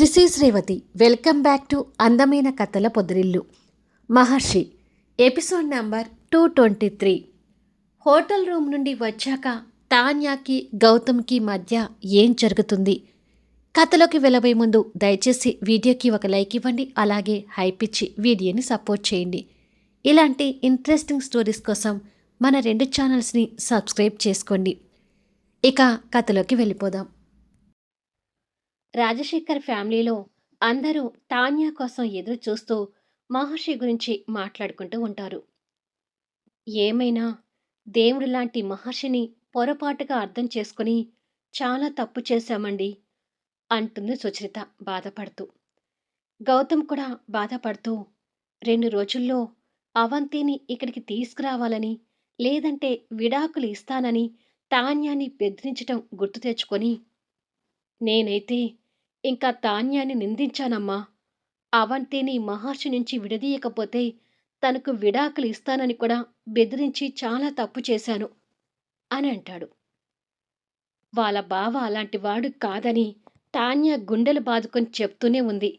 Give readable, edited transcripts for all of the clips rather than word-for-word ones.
This is Revathi. Welcome back to అందమైన కథల పొదిరిల్లు. మహర్షి episode number 223. Hotel room నుండి వచ్చాక తాన్యాకి గౌతమ్కి మధ్య ఏం జరుగుతుంది? కథలోకి వెళ్ళబోయే ముందు దయచేసి వీడియోకి ఒక లైక్ ఇవ్వండి, అలాగే హైప్ ఇచ్చి వీడియోని సపోర్ట్ చేయండి. ఇలాంటి ఇంట్రెస్టింగ్ స్టోరీస్ కోసం మన 2 ఛానల్స్ని సబ్స్క్రైబ్ చేసుకోండి. ఇక కథలోకి వెళ్ళిపోదాం. రాజశేఖర్ ఫ్యామిలీలో అందరూ తాన్యా కోసం ఎదురు చూస్తూ మహర్షి గురించి మాట్లాడుకుంటూ ఉంటారు. ఏమైనా దేవుడు లాంటి మహర్షిని పొరపాటుగా అర్థం చేసుకుని చాలా తప్పు చేశామండి అంటుంది సుచరిత బాధపడుతూ. గౌతమ్ కూడా బాధపడుతూ 2 రోజుల్లో అవంతిని ఇక్కడికి తీసుకురావాలని, లేదంటే విడాకులు ఇస్తానని తాన్యాని బెదిరించటం గుర్తు తెచ్చుకొని, నేనైతే ఇంకా తాన్యాన్ని నిందించానమ్మా. అవంతిని మహర్షి నుంచి విడదీయకపోతే తనకు విడాకులు ఇస్తానని కూడా బెదిరించి చాలా తప్పు చేశాను అని అంటాడు. వాళ్ళ బావ అలాంటి వాడు కాదని తాన్య గుండెలు బాదుకొని చెప్తూనే ఉంది.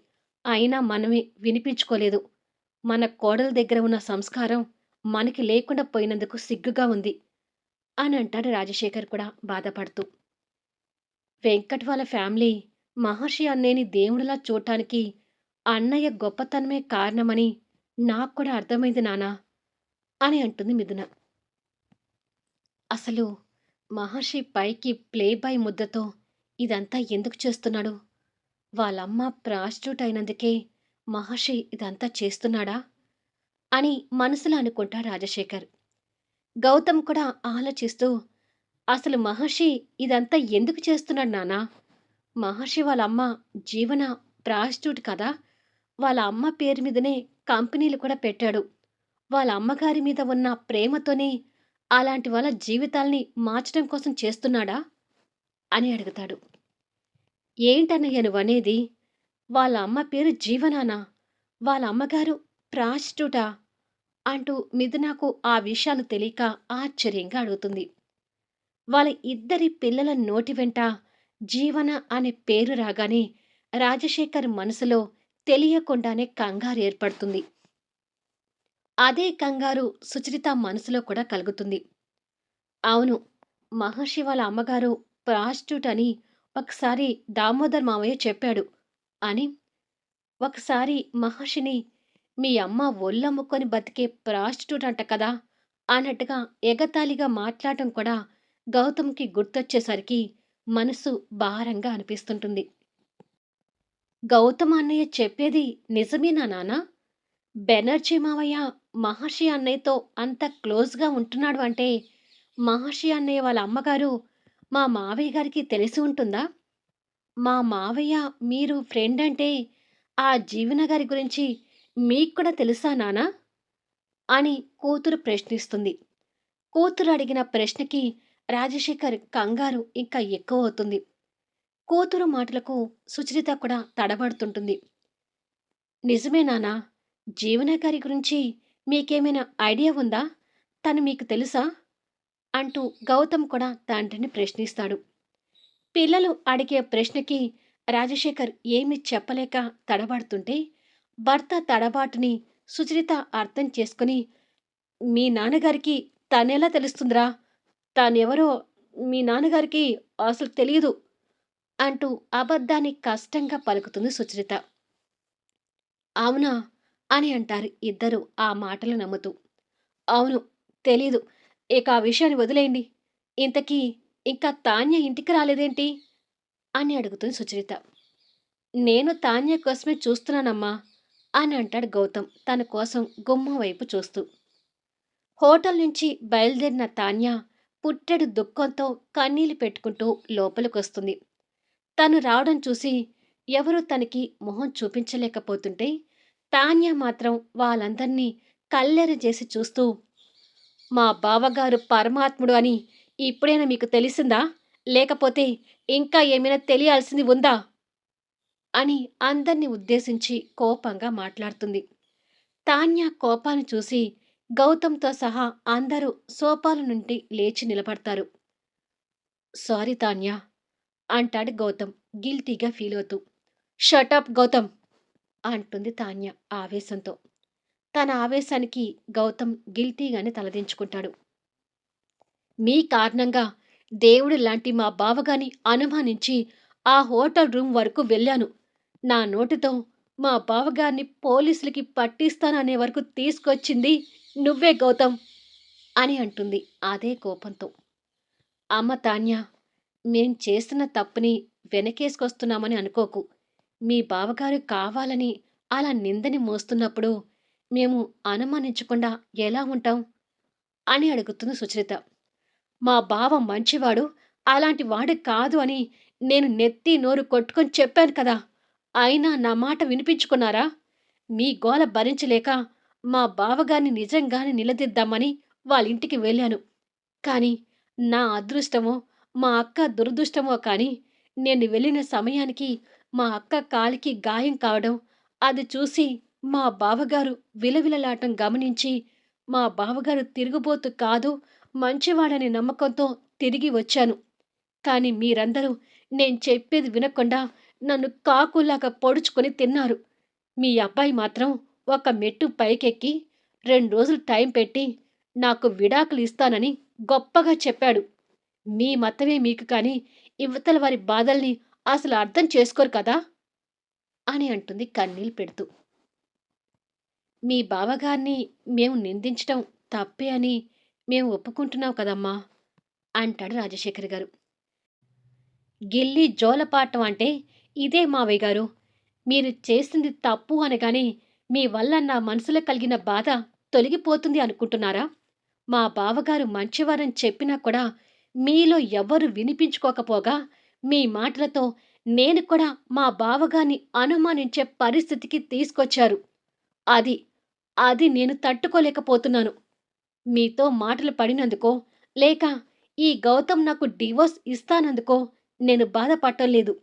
అయినా మనమే వినిపించుకోలేదు. మన కోడల దగ్గర ఉన్న సంస్కారం మనకి లేకుండా పోయినందుకు సిగ్గుగా ఉంది అని అంటాడు రాజశేఖర్ కూడా బాధపడుతూ. వెంకట్ వాళ్ళ ఫ్యామిలీ మహర్షి అన్నయ్యని దేవుడిలా చూడటానికి అన్నయ్య గొప్పతనమే కారణమని నాకు కూడా అర్థమైంది నానా అని అంటుంది మిథున. అసలు మహర్షి పైకి ప్లే బాయ్ ముద్దతో ఇదంతా ఎందుకు చేస్తున్నాడు? వాళ్ళమ్మ ప్రాస్టిట్యూట్ అయినందుకే మహర్షి ఇదంతా చేస్తున్నాడా అని మనసులో అనుకుంటాడు రాజశేఖర్. గౌతమ్ కూడా ఆలోచిస్తూ, అసలు మహర్షి ఇదంతా ఎందుకు చేస్తున్నాడు నానా? మహర్షి వాళ్ళ అమ్మ జీవన ప్రాస్టిట్యూట్ కదా. వాళ్ళ అమ్మ పేరు మీదనే కంపెనీలు కూడా పెట్టాడు. వాళ్ళ అమ్మగారి మీద ఉన్న ప్రేమతోనే అలాంటి వాళ్ళ జీవితాల్ని మార్చడం కోసం చేస్తున్నాడా అని అడుగుతాడు. ఏంటన్నయ్య నువ్వనేది? వాళ్ళ అమ్మ పేరు జీవనానా? వాళ్ళ అమ్మగారు ప్రాస్టిట్యూటా అంటూ మిథునకు ఆ విషయాలు తెలియక ఆశ్చర్యంగా అడుగుతుంది. వాళ్ళ ఇద్దరి పిల్లల నోటి వెంట జీవన అనే పేరు రాగానే రాజశేఖర్ మనసులో తెలియకుండానే కంగారు ఏర్పడుతుంది. అదే కంగారు సుచరిత మనసులో కూడా కలుగుతుంది. అవును, మహర్షి వాళ్ళ అమ్మగారు ప్రాస్టిట్యూట్ అని ఒకసారి దామోదర్ మావయ్య చెప్పాడు అని. ఒకసారి మహర్షిని మీ అమ్మ ఒళ్ళమ్ముకొని బతికే ప్రాస్టిట్యూట్ అంట కదా అన్నట్టుగా ఎగతాళిగా మాట్లాడటం కూడా గౌతమ్కి గుర్తొచ్చేసరికి మనసు భారంగా అనిపిస్తుంటుంది. గౌతమ్ అన్నయ్య చెప్పేది నిజమేనా నాన్నా? బెనర్జీ మావయ్య మహర్షి అన్నయ్యతో అంత క్లోజ్గా ఉంటున్నాడు అంటే మహర్షి అన్నయ్య వాళ్ళ అమ్మగారు మా మావయ్య గారికి తెలిసి ఉంటుందా? మా మావయ్య మీరు ఫ్రెండ్ అంటే ఆ జీవన గారి గురించి మీకు కూడా తెలుసా నానా అని కూతురు ప్రశ్నిస్తుంది. కూతురు అడిగిన ప్రశ్నకి రాజశేఖర్ కంగారు ఇంకా ఎక్కువ అవుతుంది. కూతురు మాటలకు సుచరిత కూడా తడబడుతుంటుంది. నిజమే నానా, జీవన గారి గురించి మీకేమైనా ఐడియా ఉందా? తను మీకు తెలుసా అంటూ గౌతమ్ కూడా తండ్రిని ప్రశ్నిస్తాడు. పిల్లలు అడిగే ప్రశ్నకి రాజశేఖర్ ఏమీ చెప్పలేక తడబడుతుంటే భర్త తడబాటుని సుచరిత అర్థం చేసుకుని, మీ నాన్నగారికి తనెలా తెలుస్తుందిరా? తానెవరో మీ నాన్నగారికి అసలు తెలియదు అంటూ అబద్ధాన్ని కష్టంగా పలుకుతుంది సుచరిత. అవునా అని అంటారు ఇద్దరు ఆ మాటలు నమ్ముతూ. అవును, తెలీదు. ఇక ఆ విషయాన్ని వదిలేయండి. ఇంతకీ ఇంకా తాన్య ఇంటికి రాలేదేంటి అని అడుగుతుంది సుచరిత. నేను తాన్య కోసమే చూస్తున్నానమ్మా అని అంటాడు గౌతమ్ తన కోసం గుమ్మం వైపు చూస్తూ. హోటల్ నుంచి బయలుదేరిన తాన్య పుట్టెడు దుఃఖంతో కన్నీళ్లు పెట్టుకుంటూ లోపలికొస్తుంది. తను రావడం చూసి ఎవరూ తనకి మొహం చూపించలేకపోతుంటే తాన్య మాత్రం వాళ్ళందర్నీ కళ్ళెర్ర చేసి చూస్తూ, మా బావగారు పరమాత్ముడు అని ఇప్పుడైనా మీకు తెలిసిందా? లేకపోతే ఇంకా ఏమైనా తెలియాల్సింది ఉందా అని అందర్నీ ఉద్దేశించి కోపంగా మాట్లాడుతుంది. తాన్య కోపాన్ని చూసి గౌతమ్తో సహా అందరూ సోఫాల నుండి లేచి నిలబడతారు. సారీ తాన్య అంటాడు గౌతమ్ గిల్టీగా ఫీల్ అవుతూ. షటప్ గౌతమ్ అంటుంది తాన్య ఆవేశంతో. తన ఆవేశానికి గౌతమ్ గిల్టీగానే తలదించుకుంటాడు. మీ కారణంగా దేవుడు లాంటి మా బావగారిని అనుమానించి ఆ హోటల్ రూమ్ వరకు వెళ్ళాను. నా నోటితో మా బావగారిని పోలీసులకి పట్టిస్తాననే వరకు తీసుకొచ్చింది నువ్వే గౌతమ్ అని అంటుంది అదే కోపంతో. అమ్మ తాన్య, మేం చేస్తున్న తప్పుని వెనకేసుకొస్తున్నామని అనుకోకు. మీ బావగారు కావాలని అలా నిందని మోస్తున్నప్పుడు మేము అనుమానించకుండా ఎలా ఉంటాం అని అడుగుతుంది సుచరిత. మా బావ మంచివాడు, అలాంటి వాడు కాదు అని నేను నెత్తి నోరు కొట్టుకొని చెప్పాను కదా! అయినా నా మాట వినిపించుకున్నారా? మీ గోల భరించలేక మా బావగారిని నిజంగానే నిలదీద్దామని వాళ్ళింటికి వెళ్ళాను. కానీ నా అదృష్టమో, మా అక్క దురదృష్టమో కానీ నేను వెళ్ళిన సమయానికి మా అక్క కాలికి గాయం కావడం, అది చూసి మా బావగారు విలవిలలాటం గమనించి, మా బావగారు తిరుగుబోతు కాదు, మంచివాడనే నమ్మకంతో తిరిగి వచ్చాను. కానీ మీరందరూ నేను చెప్పేది వినకుండా నన్ను కాకులాగా పొడుచుకొని తిన్నారు. మీ అబ్బాయి మాత్రం ఒక మెట్టు పైకెక్కి 2 రోజులు టైం పెట్టి నాకు విడాకులు ఇస్తానని గొప్పగా చెప్పాడు. మీ మతమే మీకు కానీ ఇవతల వారి బాధల్ని అసలు అర్థం చేసుకోరు కదా అని అంటుంది కన్నీళ్ళు పెడుతూ. మీ బావగారిని మేము నిందించటం తప్పే అని మేము ఒప్పుకుంటున్నాం కదమ్మా అంటాడు రాజశేఖర్ గారు. గిల్లి జోలపాటం అంటే ఇదే మావయ్య గారు. మీరు చేసింది తప్పు అనగానే మీ వల్ల నా మనసులో కలిగిన బాధ తొలగిపోతుంది అనుకుంటున్నారా? మా బావగారు మంచివారని చెప్పినా కూడా మీలో ఎవ్వరు వినిపించుకోకపోగా మీ మాటలతో నేను కూడా మా బావగారిని అనుమానించే పరిస్థితికి తీసుకొచ్చారు. అది, అది నేను తట్టుకోలేకపోతున్నాను. మీతో మాటలు పడినందుకో, లేక ఈ గౌతమ్ నాకు డివోర్స్ ఇస్తానందుకో నేను బాధపడటం లేదు.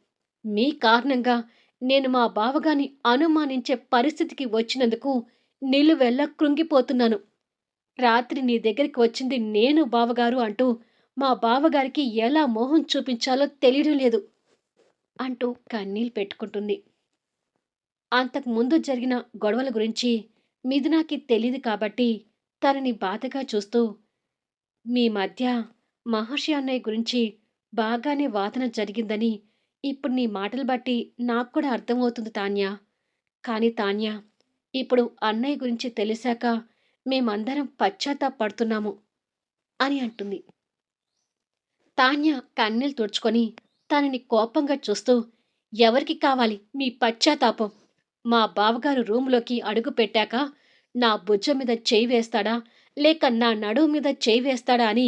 మీ కారణంగా నేను మా బావగారిని అనుమానించే పరిస్థితికి వచ్చినందుకు నిలువెల్లా కృంగిపోతున్నాను. రాత్రి నీ దగ్గరికి వచ్చింది నేను బావగారు అంటూ మా బావగారికి ఎలా మొహం చూపించాలో తెలియడం లేదు అంటూ కన్నీళ్ళు పెట్టుకుంటుంది. అంతకు ముందు జరిగిన గొడవల గురించి మిథునాకి తెలీదు కాబట్టి తనని బాధగా చూస్తూ, మీ మధ్య మహర్షి అన్నయ్య గురించి బాగానే వాదన జరిగిందని ఇప్పుడు నీ మాటలు బట్టి నాకు కూడా అర్థమవుతుంది తాన్యా. కానీ తాన్యా, ఇప్పుడు అన్నయ్య గురించి తెలిసాక మేమందరం పశ్చాత్తాపడుతున్నాము అని అంటుంది. తాన్య కన్నీళ్ళు తుడుచుకొని తనని కోపంగా చూస్తూ, ఎవరికి కావాలి మీ పశ్చాత్తాపం? మా బావగారు రూంలోకి అడుగు పెట్టాక నా భుజం మీద చేయి వేస్తాడా, లేక నా నడుము మీద చేయి వేస్తాడా అని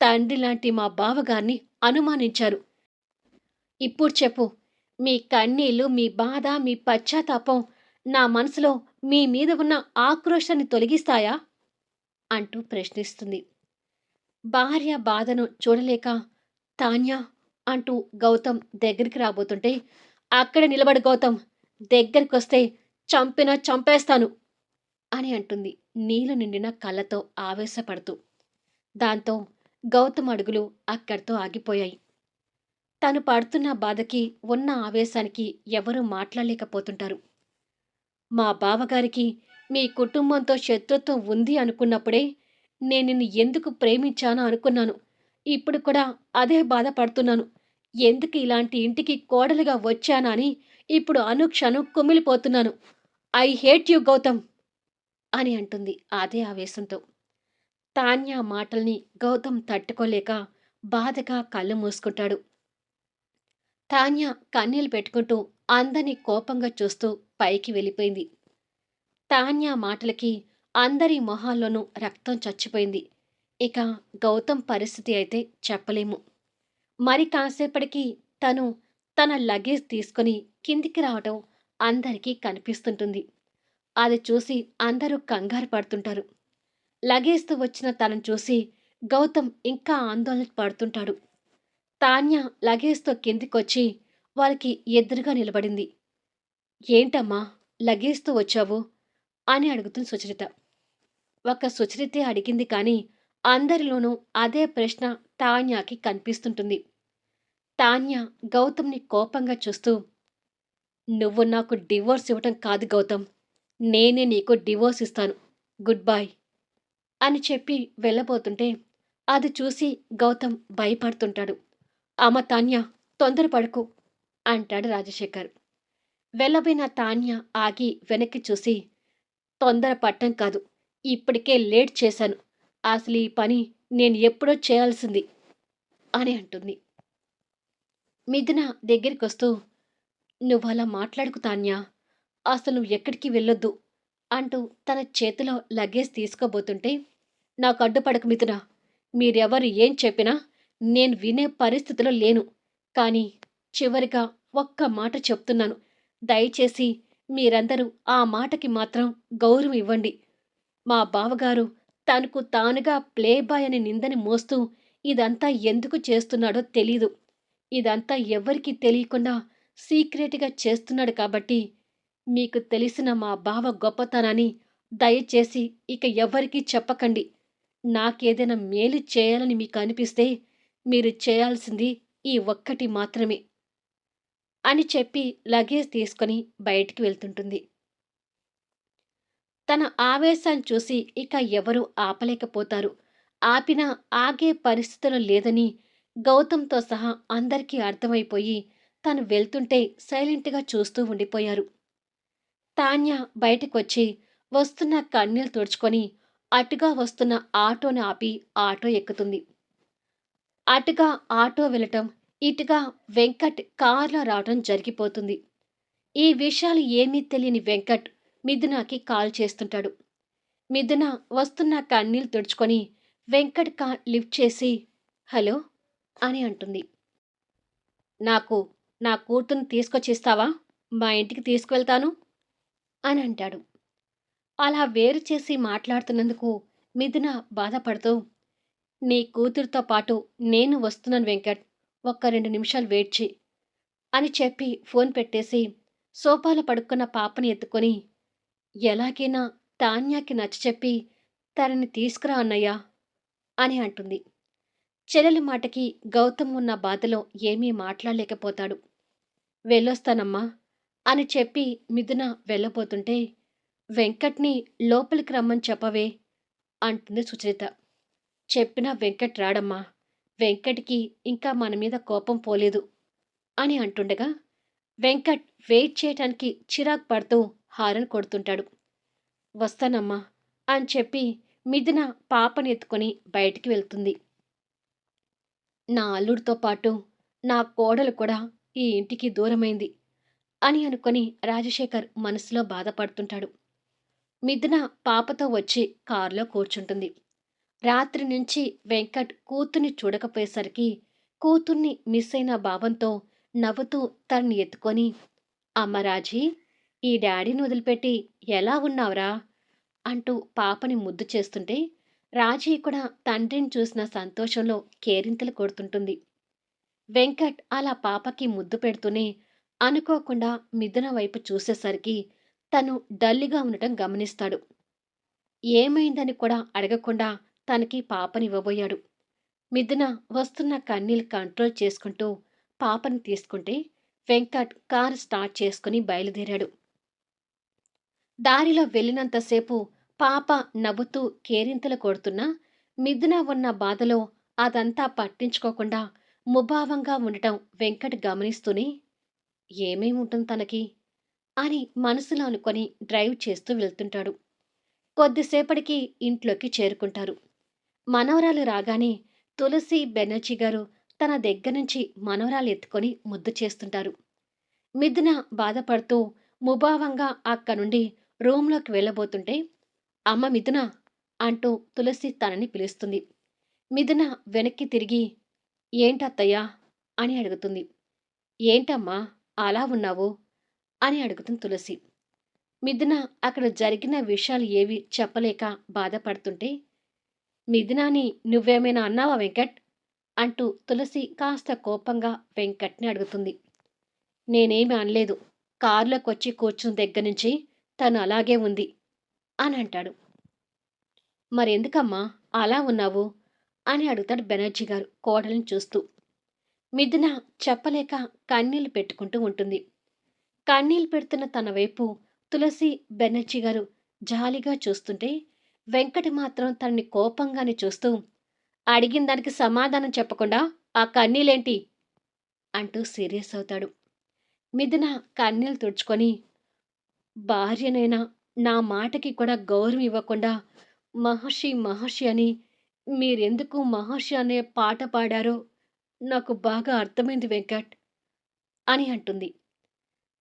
తండ్రి లాంటి మా బావగారిని అనుమానించారు. ఇప్పుడు చెప్పు, మీ కన్నీళ్ళు, మీ బాధ, మీ పశ్చాత్తాపం నా మనసులో మీ మీద ఉన్న ఆక్రోశాన్ని తొలగిస్తాయా అంటూ ప్రశ్నిస్తుంది. భార్య బాధను చూడలేక తాన్యా అంటూ గౌతమ్ దగ్గరికి రాబోతుంటే, అక్కడే నిలబడు గౌతమ్, దగ్గరికొస్తే చంపినా చంపేస్తాను అని అంటుంది నీళ్లు నిండిన కళ్ళతో ఆవేశపడుతూ. దాంతో గౌతమ్ అడుగులు అక్కడితో ఆగిపోయాయి. తను పడుతున్న బాధకి, ఉన్న ఆవేశానికి ఎవరూ మాట్లాడలేకపోతుంటారు. మా బావగారికి మీ కుటుంబంతో శత్రుత్వం ఉంది అనుకున్నప్పుడే నేను నిన్ను ఎందుకు ప్రేమించానో అనుకున్నాను. ఇప్పుడు కూడా అదే బాధపడుతున్నాను. ఎందుకు ఇలాంటి ఇంటికి కోడలుగా వచ్చానా అని ఇప్పుడు అనుక్షణం కుమిలిపోతున్నాను. ఐ హేట్ యూ గౌతమ్ అని అంటుంది అదే ఆవేశంతో. తాన్యా మాటల్ని గౌతమ్ తట్టుకోలేక బాధగా కళ్ళు మూసుకుంటాడు. తాన్యా కన్నీళ్లు పెట్టుకుంటూ అందరినీ కోపంగా చూస్తూ పైకి వెళ్ళిపోయింది. తాన్యా మాటలకి అందరి మొహాల్లోనూ రక్తం చచ్చిపోయింది. ఇక గౌతమ్ పరిస్థితి అయితే చెప్పలేము. మరి కాసేపటికి తను తన లగేజ్ తీసుకుని కిందికి రావటం అందరికీ కనిపిస్తుంటుంది. అది చూసి అందరూ కంగారు పడుతుంటారు. లగేజ్తో వచ్చిన తనను చూసి గౌతమ్ ఇంకా ఆందోళన పడుతుంటాడు. తాన్య లగేజ్తో కిందికొచ్చి వాళ్ళకి ఎదురుగా నిలబడింది. ఏంటమ్మా, లగేజ్తో వచ్చావు అని అడుగుతుంది సుచరిత. ఒక సుచరితే అడిగింది కానీ అందరిలోనూ అదే ప్రశ్న తాన్యాకి కనిపిస్తుంటుంది. తాన్య గౌతమ్‌ని కోపంగా చూస్తూ, నువ్వు నాకు డివోర్స్ ఇవ్వటం కాదు గౌతమ్. నేనే నీకు డివోర్స్ ఇస్తాను. గుడ్ బై అని చెప్పి వెళ్ళబోతుంటే అది చూసి గౌతమ్ భయపడుతుంటాడు. అమ్మ తాన్య, తొందరపడకు అంటాడు రాజశేఖర్. వెళ్ళబోయిన తాన్య ఆగి వెనక్కి చూసి, తొందర పట్టం కాదు. ఇప్పటికే లేట్ చేశాను. అసలు ఈ పని నేను ఎప్పుడో చేయాల్సింది అని అంటుంది. మిథున దగ్గరికొస్తూ, నువ్వలా మాట్లాడకు తాన్యా. అసలు నువ్వు ఎక్కడికి వెళ్ళొద్దు అంటూ తన చేతిలో లగేజ్ తీసుకోబోతుంటే, నాకు అడ్డుపడకు మిథున. మీరెవరు ఏం చెప్పినా నేను వినే పరిస్థితిలో లేను. కానీ చివరిగా ఒక్క మాట చెప్తున్నాను. దయచేసి మీరందరూ ఆ మాటకి మాత్రం గౌరవం ఇవ్వండి. మా బావగారు తనకు తానుగా ప్లేబాయ్ అని నిందని మోస్తూ ఇదంతా ఎందుకు చేస్తున్నాడో తెలీదు. ఇదంతా ఎవ్వరికీ తెలియకుండా సీక్రెట్‌గా చేస్తున్నాడు కాబట్టి, మీకు తెలిసిన మా బావ గొప్పతనాన్ని దయచేసి ఇక ఎవ్వరికీ చెప్పకండి. నాకేదైనా మేలు చేయాలని మీకు అనిపిస్తే మీరు చేయాల్సింది ఈ ఒక్కటి మాత్రమే అని చెప్పి లగేజ్ తీసుకొని బయటికి వెళ్తుంటుంది. తన ఆవేశాన్ని చూసి ఇక ఎవరూ ఆపలేకపోతారు. ఆపినా ఆగే పరిస్థితిలో లేదని గౌతమ్‌తో సహా అందరికీ అర్థమైపోయి తను వెళ్తుంటే సైలెంట్‌గా చూస్తూ ఉండిపోయారు. తాన్య బయటకొచ్చి వస్తున్న కన్నీళ్లు తుడుచుకొని అటుగా వస్తున్న ఆటోని ఆపి ఆటో ఎక్కుతుంది. అటుగా ఆటో వెళ్ళటం, ఇటుగా వెంకట్ కార్‌లో రావటం జరిగిపోతుంది. ఈ విషయాలు ఏమీ తెలియని వెంకట్ మిథునకి కాల్ చేస్తుంటాడు. మిథున వస్తున్న కన్నీళ్లు తుడుచుకొని వెంకట్ కాల్ లిఫ్ట్ చేసి హలో అని అంటుంది. నాకు నా కూతుర్ని తీసుకొచ్చిస్తావా? మా ఇంటికి తీసుకువెళ్తాను అని అంటాడు. అలా వేరు చేసి మాట్లాడుతున్నందుకు మిథున బాధపడుతూ, నీ కూతురితో పాటు నేను వస్తున్నాను వెంకట్. ఒక్క 2 నిమిషాలు వెయిట్ చెయ్ అని చెప్పి ఫోన్ పెట్టేసి సోఫాలో పడుకున్న పాపని ఎత్తుకొని, ఎలాగైనా తాన్యాకి నచ్చచెప్పి తనని తీసుకురా అన్నయ్య అని అంటుంది. చెల్లెలి మాటకి గౌతమ్ ఉన్న బాధలో ఏమీ మాట్లాడలేకపోతాడు. వెళ్ళొస్తానమ్మా అని చెప్పి మిథున వెళ్ళబోతుంటే, వెంకట్‌ని లోపలికి రమ్మని చెప్పవే అంటుంది సుచరిత. చెప్పినా వెంకట్ రాడమ్మా. వెంకట్‌కి ఇంకా మన మీద కోపం పోలేదు అని అంటుండగా, వెంకట్ వెయిట్ చేయటానికి చిరాకు పడుతూ హారన్ కొడుతుంటాడు. వస్తానమ్మా అని చెప్పి మిథున పాపని ఎత్తుకొని బయటికి వెళ్తుంది. నా అల్లుడితో పాటు నా కోడలు కూడా ఈ ఇంటికి దూరమైంది అని అనుకొని రాజశేఖర్ మనసులో బాధపడుతుంటాడు. మిథున పాపతో వచ్చి కారులో కూర్చుంటుంది. రాత్రి నుంచి వెంకట్ కూతుర్ని చూడకపోయేసరికి కూతుర్ని మిస్ అయిన భావంతో నవ్వుతూ తన్ని ఎత్తుకొని, అమ్మ రాజీ, ఈ డాడీని వదిలిపెట్టి ఎలా ఉన్నావురా అంటూ పాపని ముద్దు చేస్తుంటే రాజీ కూడా తండ్రిని చూసిన సంతోషంలో కేరింతలు కొడుతుంటుంది. వెంకట్ అలా పాపకి ముద్దు పెడుతూనే అనుకోకుండా మిథున వైపు చూసేసరికి తను డల్లుగా ఉండటం గమనిస్తాడు. ఏమైందని కూడా అడగకుండా తనకి పాపనివ్వబోయాడు. మిథున వస్తున్న కన్నీళ్ళు కంట్రోల్ చేసుకుంటూ పాపని తీసుకుంటే వెంకట్ కారు స్టార్ట్ చేసుకుని బయలుదేరాడు. దారిలో వెళ్ళినంతసేపు పాప నవ్వుతూ కేరింతలు కొడుతున్నా మిథున ఉన్న బాధలో అదంతా పట్టించుకోకుండా ముభావంగా ఉండటం వెంకట్ గమనిస్తూనే ఏమేముంటుంది తనకి అని మనసులో అనుకొని డ్రైవ్ చేస్తూ వెళ్తుంటాడు. కొద్దిసేపటికి ఇంట్లోకి చేరుకుంటారు. మనవరాలు రాగానే తులసి బెనర్జీ గారు తన దగ్గర నుంచి మనవరాలు ఎత్తుకొని ముద్దు చేస్తుంటారు. మిథున బాధపడుతూ ముభావంగా అక్క నుండి రూంలోకి వెళ్ళబోతుంటే, అమ్మ మిథున అంటూ తులసి తనని పిలుస్తుంది. మిథున వెనక్కి తిరిగి, ఏంటత్తయ్యా అని అడుగుతుంది. ఏంటమ్మా అలా ఉన్నావు అని అడుగుతుంది తులసి. మిథున అక్కడ జరిగిన విషయాలు ఏవి చెప్పలేక బాధపడుతుంటే, మిథునాని నువ్వేమైనా అన్నావా వెంకట్ అంటూ తులసి కాస్త కోపంగా వెంకట్ని అడుగుతుంది. నేనేమి అనలేదు. కారులోకొచ్చి కూర్చున్న దగ్గర నుంచి తను అలాగే ఉంది అని అంటాడు. మరెందుకమ్మా అలా ఉన్నావు అని అడుగుతాడు బెనర్జీ గారు కోడల్ని చూస్తూ. మిథున చెప్పలేక కన్నీళ్లు పెట్టుకుంటూ ఉంటుంది. కన్నీళ్ళు పెడుతున్న తన వైపు తులసి బెనర్జీ గారు జాలిగా చూస్తుంటే, వెంకట్ మాత్రం తనని కోపంగానే చూస్తూ, "అడిగిన దానికి సమాధానం చెప్పకుండా ఆ కన్నీళ్ళేంటి?" అంటూ సీరియస్ అవుతాడు. మిథున కన్నీళ్ళు తుడుచుకొని, భార్యనైనా నా మాటకి కూడా గౌరవం ఇవ్వకుండా మహర్షి మహర్షి అని మీరెందుకు మహర్షి అనే పాట పాడారో నాకు బాగా అర్థమైంది వెంకట్ అని అంటుంది.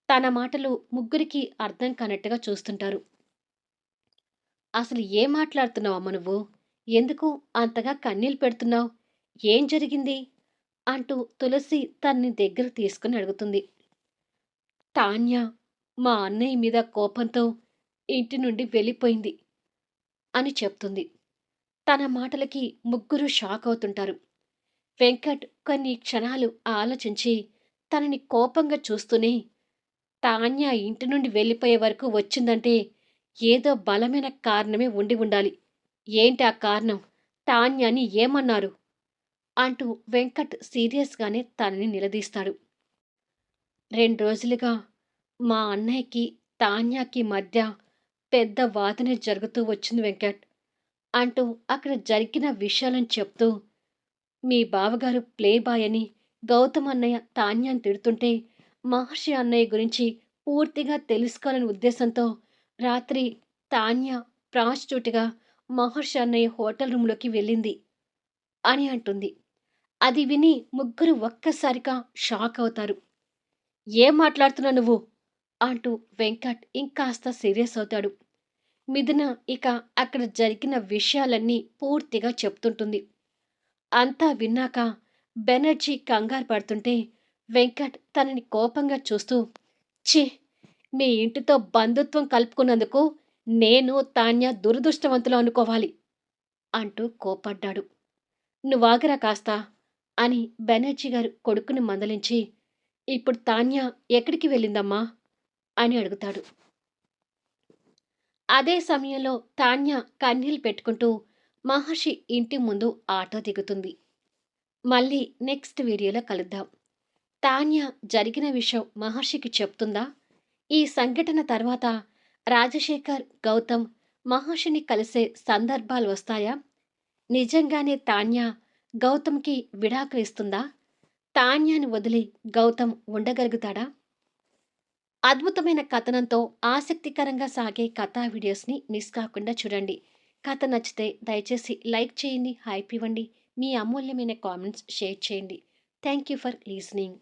తన మాటలు ముగ్గురికి అర్థం కానట్టుగా చూస్తుంటారు. అసలు ఏం మాట్లాడుతున్నావమ్మ నువ్వు? ఎందుకు అంతగా కన్నీళ్ళు పెడుతున్నావు? ఏం జరిగింది? అంటూ తులసి తన్ని దగ్గరకు తీసుకుని అడుగుతుంది. తాన్య మా అన్నయ్య మీద కోపంతో ఇంటి నుండి వెళ్ళిపోయింది అని చెప్తుంది. తన మాటలకి ముగ్గురు షాక్ అవుతుంటారు. వెంకట్ కొన్ని క్షణాలు ఆలోచించి తనని కోపంగా చూస్తూనే, తాన్య ఇంటి నుండి వెళ్ళిపోయే వరకు వచ్చిందంటే ఏదో బలమైన కారణమే ఉండి ఉండాలి. ఏంటి ఆ కారణం? తాన్యని ఏమన్నారు? అంటూ వెంకట్ సీరియస్‌గానే తనని నిలదీస్తాడు. 2 రోజులుగా మా అన్నయ్యకి, తాన్యకి మధ్య పెద్ద వాదన జరుగుతూ వచ్చింది వెంకట్. అంటూ అక్కడ జరిగిన విషయాలను చెప్తూ, మీ బావగారు ప్లే బాయ్ అని గౌతమ్ అన్నయ్య తాన్యాని తిడుతుంటే, మహర్షి అన్నయ్య గురించి పూర్తిగా తెలుసుకోవాలనే ఉద్దేశంతో రాత్రి తాన్య ప్రాస్టిట్యూట్‌గా మహర్షి అన్నయ్య హోటల్ రూమ్‌లోకి వెళ్ళింది అని అంటుంది. అది విని ముగ్గురు ఒక్కసారిగా షాక్ అవుతారు. "ఏం మాట్లాడుతున్నావు నువ్వు?" అంటూ వెంకట్ ఇంకాస్త సీరియస్ అవుతాడు. మిథున ఇక అక్కడ జరిగిన విషయాలన్నీ పూర్తిగా చెప్తుంటుంది. అంతా విన్నాక బెనర్జీ కంగారు పడుతుంటే వెంకట్ తనని కోపంగా చూస్తూ, ఛీ! మీ ఇంటితో బంధుత్వం కలుపుకున్నందుకు నేను తాన్య దురదృష్టవంతులు అనుకోవాలి అంటూ కోపడ్డాడు. నువ్వాగరా కాస్త అని బెనర్జీ గారు కొడుకుని మందలించి, ఇప్పుడు తాన్య ఎక్కడికి వెళ్ళిందమ్మా అని అడుగుతాడు. అదే సమయంలో తాన్య కన్నీళ్లు పెట్టుకుంటూ మహర్షి ఇంటి ముందు ఆటో దిగుతుంది. మళ్ళీ నెక్స్ట్ వీడియోలో కలుద్దాం. తాన్య జరిగిన విషయం మహర్షికి చెప్తుందా? ఈ సంఘటన తర్వాత రాజశేఖర్, గౌతమ్ మహర్షిని కలిసే సందర్భాలు వస్తాయా? నిజంగానే తాన్య గౌతమ్‌కి విడాకులు ఇస్తుందా? తాన్యని వదిలి గౌతమ్ ఉండగలుగుతాడా? అద్భుతమైన కథనంతో ఆసక్తికరంగా సాగే కథా వీడియోస్‌ని మిస్ కాకుండా చూడండి. కథ నచ్చితే దయచేసి లైక్ చేయండి, హైప్ ఇవ్వండి. మీ అమూల్యమైన కామెంట్స్ షేర్ చేయండి. Thank you for listening.